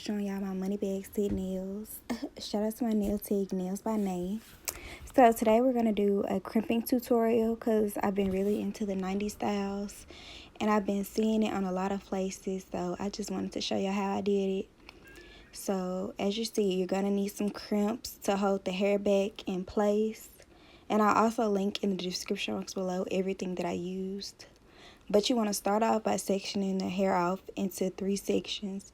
showing y'all my money bag set nails. Shout out to my nail tech, Nails by Nay. So today we're going to do a crimping tutorial because I've been really into the 90s styles. And I've been seeing it on a lot of places. So I just wanted to show you how I did it. So as you see, you're going to need some crimps to hold the hair back in place. And I'll also link in the description box below everything that I used. But you want to start off by sectioning the hair off into 3 sections.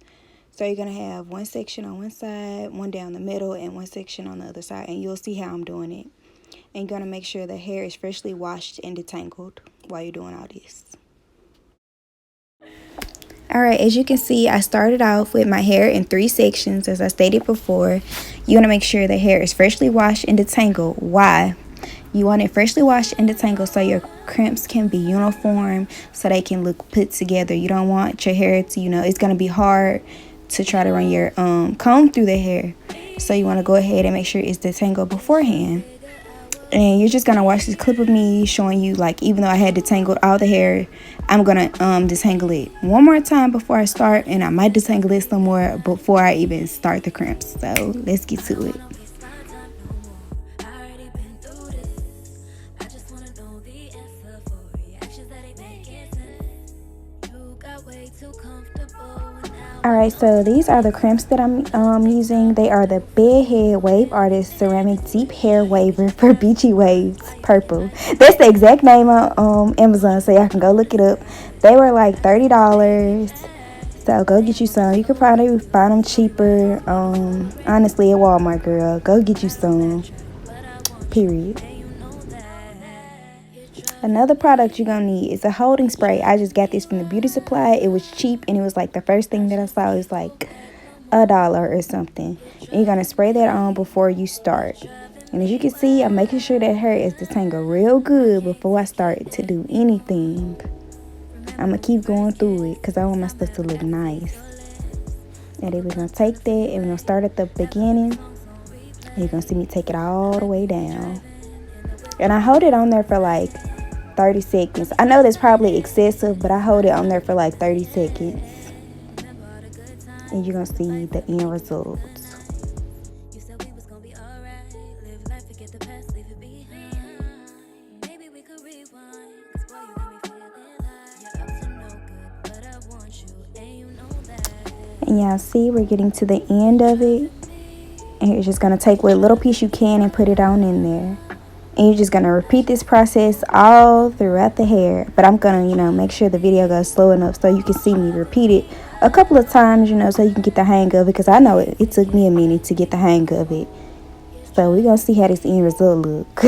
So you're going to have one section on one side, one down the middle, and one section on the other side. And you'll see how I'm doing it. And you're going to make sure the hair is freshly washed and detangled while you're doing all this. Alright, as you can see, I started off with my hair in 3 sections, as I stated before. You want to make sure the hair is freshly washed and detangled. Why? You want it freshly washed and detangled so your crimps can be uniform, so they can look put together. You don't want your hair to, it's going to be hard to try to run your comb through the hair. So you want to go ahead and make sure it's detangled beforehand. And you're just going to watch this clip of me showing you, like, even though I had detangled all the hair, I'm going to detangle it one more time before I start. And I might detangle it some more before I even start the crimps. So let's get to it. Alright, so these are the crimps that I'm using. They are the Bedhead Wave Artist Ceramic Deep Hair Waver for Beachy Waves Purple. That's the exact name on Amazon, so y'all can go look it up. They were like $30. So go get you some. You could probably find them cheaper, honestly, at Walmart, girl. Go get you some. Period. Another product you're going to need is a holding spray. I just got this from the beauty supply. It was cheap, and it was like the first thing that I saw. It was like $1 or something. And you're going to spray that on before you start. And as you can see, I'm making sure that hair is detangled real good before I start to do anything. I'm going to keep going through it because I want my stuff to look nice. And then we're going to take that and we're going to start at the beginning. And you're going to see me take it all the way down. And I hold it on there for like 30 seconds. I know that's probably excessive, but I hold it on there for like 30 seconds. And you're going to see the end results. And y'all see we're getting to the end of it. And you're just going to take what little piece you can and put it on in there. And you're just going to repeat this process all throughout the hair. But I'm going to, make sure the video goes slow enough so you can see me repeat it a couple of times, so you can get the hang of it. Because I know it took me a minute to get the hang of it. So we're going to see how this end result look.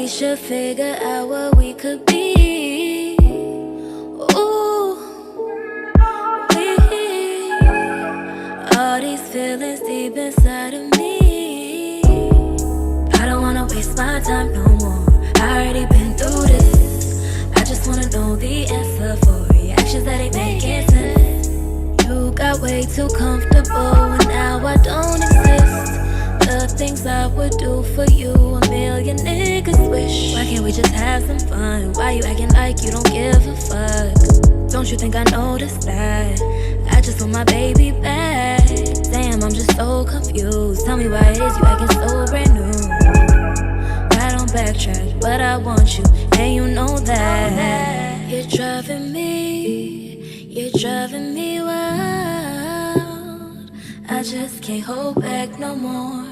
Should figure out what we could be. Ooh, we all these feelings deep inside of me. I don't wanna waste my time no more. I already been through this. I just wanna know the answer for reactions that ain't making sense. You got way too comfortable and now I don't exist. The things I would do for you, a million niggas wish. Why can't we just have some fun? Why you acting like you don't give a fuck? Don't you think I noticed that? I just want my baby back. Damn, I'm just so confused. Tell me why it is you acting so brand new. I don't backtrack, but I want you, and you know that. You're driving me wild. I just can't hold back no more.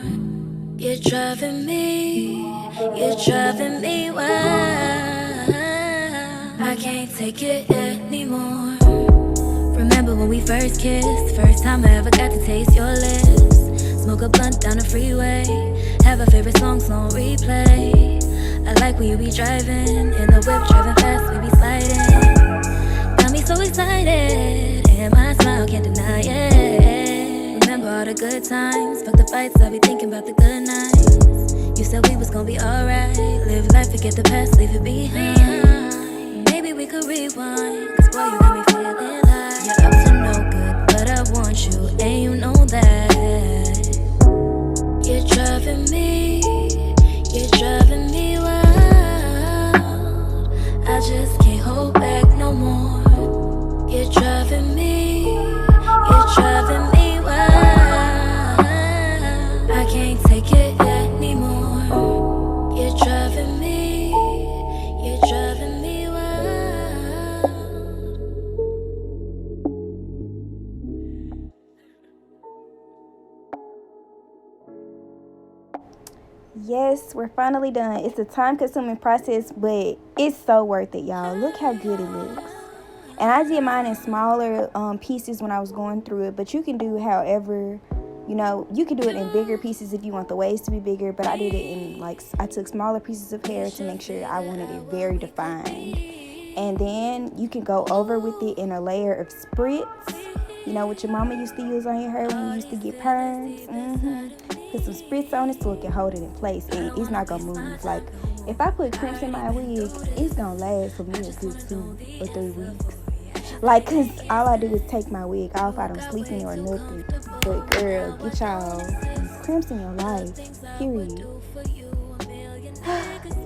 You're driving me wild. I can't take it anymore. Remember when we first kissed? First time I ever got to taste your lips. Smoke a blunt down the freeway. Have a favorite songs on replay. I like when you be driving in the whip, driving fast, we be sliding. Got me so excited, and my smile can't deny it. Remember all the good times, fuck the fights, I be thinking about the good nights. You said we was gonna be alright. Live life, forget the past, leave it behind. Maybe we could rewind, cause boy, you got me feeling like you're up to no good, but I want you, and you know that. You're driving me wild. I just can't hold back no more. You're driving me wild. I can't take it anymore. You're driving me wild. Yes, we're finally done. It's a time-consuming process, but it's so worth it, y'all. Look how good it looks. And I did mine in smaller pieces when I was going through it, but you can do however, you can do it in bigger pieces if you want the waves to be bigger, but I did it in, I took smaller pieces of hair to make sure I wanted it very defined. And then you can go over with it in a layer of Spritz, what your mama used to use on your hair when you used to get perms. Put some Spritz on it so it can hold it in place, and it's not gonna move. Like, if I put crimps in my wig, it's gonna last for me a good 2 or 3 weeks. Like, cause all I do is take my wig off. I don't sleep in it or nothing. But girl, get y'all these crimps in your life. Period.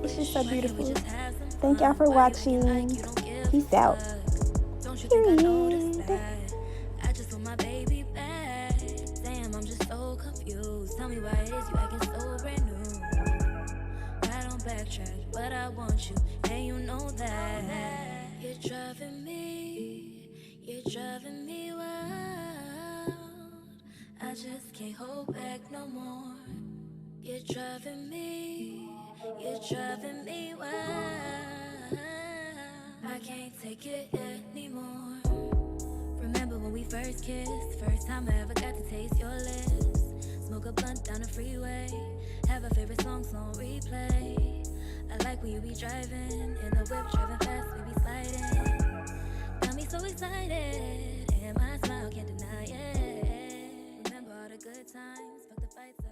It's just so beautiful. Thank y'all for watching. Peace out. Period. I just want my baby back. Damn, I'm just so confused. Tell me why it is you acting so brand new. I don't backtrack, but I want you, and you know that. You're driving me wild. I just can't hold back no more. You're driving me wild. I can't take it anymore. Remember when we first kissed? First time I ever got to taste your lips. Smoke a blunt down the freeway. Have a favorite songs on replay. I like when you be driving in the whip, driving fast, we be sliding. Got me so excited, and my smile can't deny it. Remember all the good times, fuck the fights.